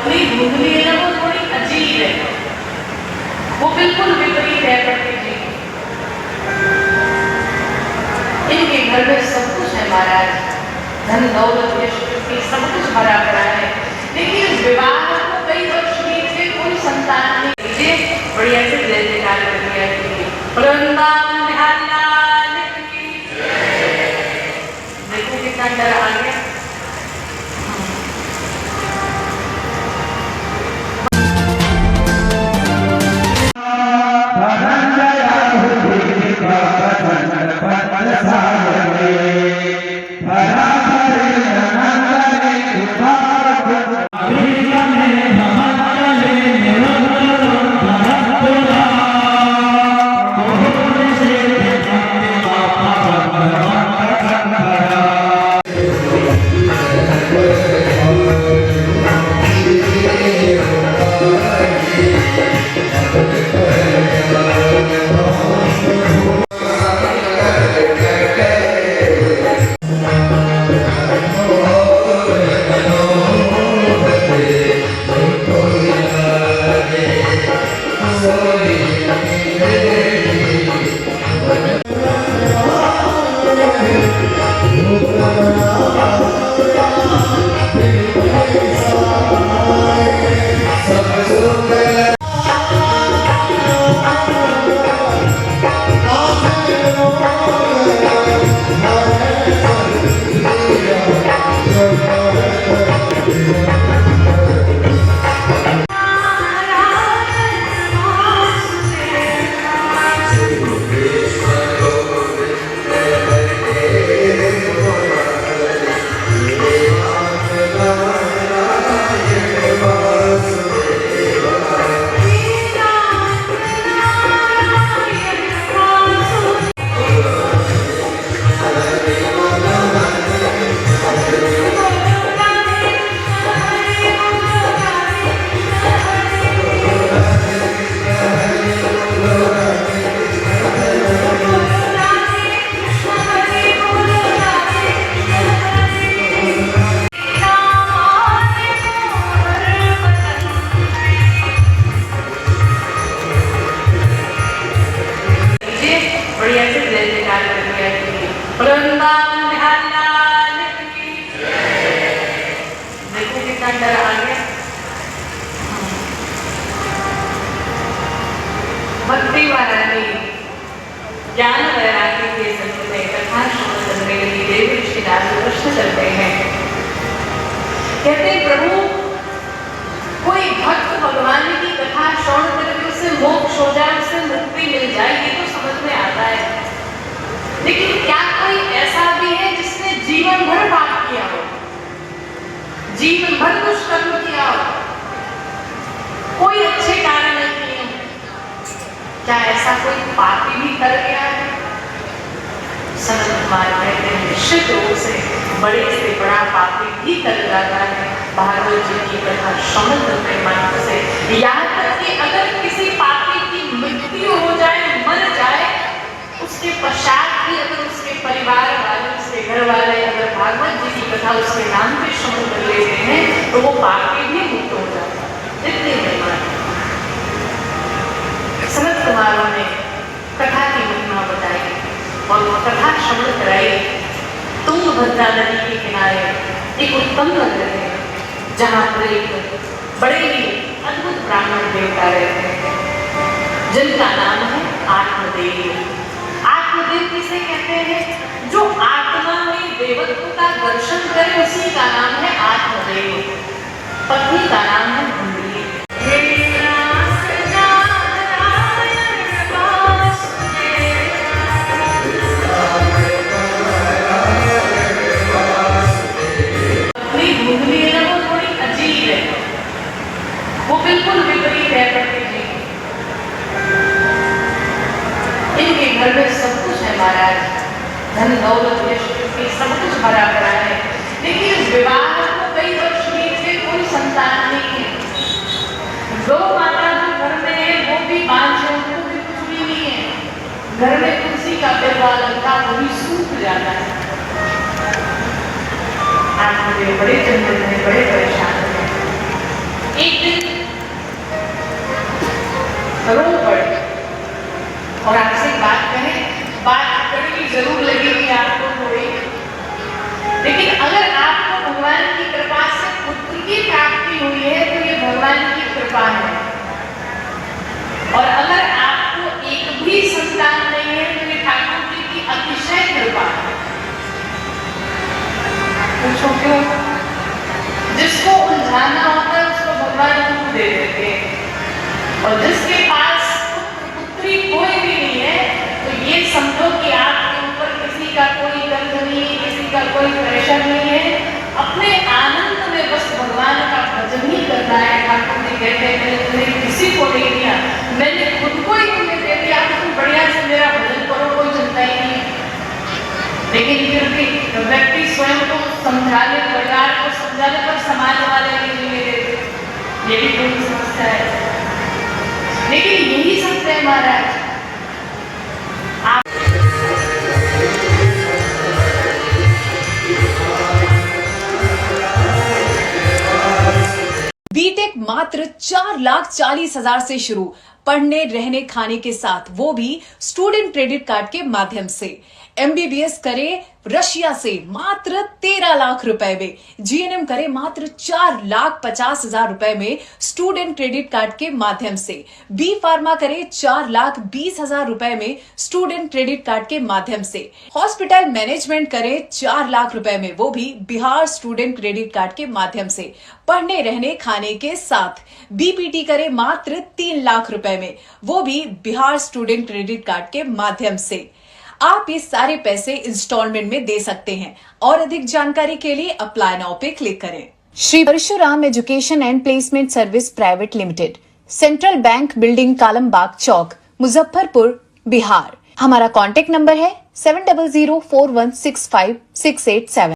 पत्नी धुंधली है ना, वो थोड़ी अजीब है, वो बिल्कुल विपरीत है पति जी। इनके घर में सब कुछ है महाराज, धन दौलत यश कीर्ति सब कुछ भरा पड़ा है, लेकिन विवाह को कई वर्ष बीत गए, कोई संतान नहीं। लीजिए बढ़िया से जय जयकार कर दिया कि वृंदावन बिहारी लाल की। देखो कितना डर आ गया। वृंदावन बिहारी लाल की। देखो कितना डर आ गया। भक्ति वाराणी ज्ञान वैराग्य के संग में कथा श्रवण करने के लिए देवी ऋषिदास प्रश्न करते हैं। कहते प्रभु कोई भक्त भगवान की कथा श्रवण करके उससे मोक्ष हो जाए, उससे मुक्ति मिल जाए, ये तो समझ में आता है, लेकिन क्या कोई ऐसा भी है जिसने जीवन भर पाप किया हो, जीवन भर दुष्कर्म किया हो, कोई अच्छे कार्य नहीं किए? क्या ऐसा कोई पापी भी कर गया है? सनत कुमार कहते हैं निश्चित रूप से बड़े से बड़ा पापी भी कर जाता है भागवत जी की कथा श्रवण करने मात्र से। यहाँ तक कि अगर किसी पापी की मृत्यु हो जाए, मर जाए, उसके पश्चात भी अगर उसके परिवार वाले, उसके घर वाले अगर भागवत जी की कथा उसके नाम पे श्रवण कर लेते हैं तो वो पापी भी मुक्त हो जाता है। इतनी महिमा सनत कुमारों ने कथा की महिमा बताई और वो कथा श्रवण कराई। तुंगभद्रा नदी के किनारे एक उत्तम नगर है जहाँ पर एक बड़े ही अद्भुत ब्राह्मण देवता रहते हैं जिनका नाम है आत्मदेव। आत्मदेव किसे कहते हैं? जो आत्मा में देवत्व का दर्शन करे उसी का नाम है आत्मदेव। पत्नी का नाम है धुंधली। पत्नी धुंधली है ना, वो थोड़ी अजीब है, वो बिल्कुल विपरीत है पति जी। इनके घर में सब कुछ है महाराज, धन दौलत यश कीर्ति सब कुछ भरा पड़ा है, लेकिन विवाह को कई वर्ष बीत गए, कोई संतान नहीं है। गौ माता जो घर में है वो भी बांझ है, उनको भी कुछ भी नहीं है। घर में तुलसी का पेड़ लगता वो भी सूख जाता है। आप मुझे बड़े चिंतित हैं, बड़े परेशान हैं। एक दिन रो पड़े और आपसे बात करें, बात कड़वी जरूर लगेगी आपको थोड़ी, लेकिन अगर आपको भगवान की कृपा से पुत्र की प्राप्ति हुई है तो ये भगवान की कृपा है, और अगर आपको एक भी संतान नहीं है तो ये ठाकुर जी की अतिशय कृपा है। पूछो क्यों? जिसको उलझाना होता है उसको भगवान दुख दे देते हैं, और जिसके पास पुत्री कोई भी नहीं है तो ये समझो कि आपके ऊपर किसी का कोई कर्ज नहीं है, किसी का कोई प्रेशर नहीं है, अपने आनंद में बस भगवान का भजन ही करना है। ठाकुर जी कहते हैं मैंने तुम्हें किसी को नहीं दिया, मैंने खुद को ही तुम्हें दे दिया, तुम बढ़िया से मेरा भजन करो, कोई चिंता ही नहीं। लेकिन फिर भी व्यक्ति स्वयं को समझाने, परिवार को समझाने पर समाज वाले नहीं ले देते, ये भी कोई समस्या है। लेकिन यही सत्य है महाराज। बीटेक मात्र 4,40,000 से शुरू, पढ़ने रहने खाने के साथ, वो भी स्टूडेंट क्रेडिट कार्ड के माध्यम से। एमबीबीएस करे रशिया से मात्र 13 लाख रुपए में, जीएनएम करे मात्र 4,50,000 रुपए में स्टूडेंट क्रेडिट कार्ड के माध्यम से, बी फार्मा करे 4,20,000 रुपए में स्टूडेंट क्रेडिट कार्ड के माध्यम से, हॉस्पिटल मैनेजमेंट करे 4 लाख रुपए में, वो भी बिहार स्टूडेंट क्रेडिट कार्ड के माध्यम से, पढ़ने रहने खाने के साथ। बीपीटी करे मात्र 3 लाख रुपए में, वो भी बिहार स्टूडेंट क्रेडिट कार्ड के माध्यम से। आप ये सारे पैसे इंस्टॉलमेंट में दे सकते हैं, और अधिक जानकारी के लिए अप्लाई नाउ पे क्लिक करें। Shri Parshuram education and placement service private limited, central bank building, Kalambagh Chowk, Muzaffarpur, Bihar. हमारा कॉन्टेक्ट नंबर है 7004165687।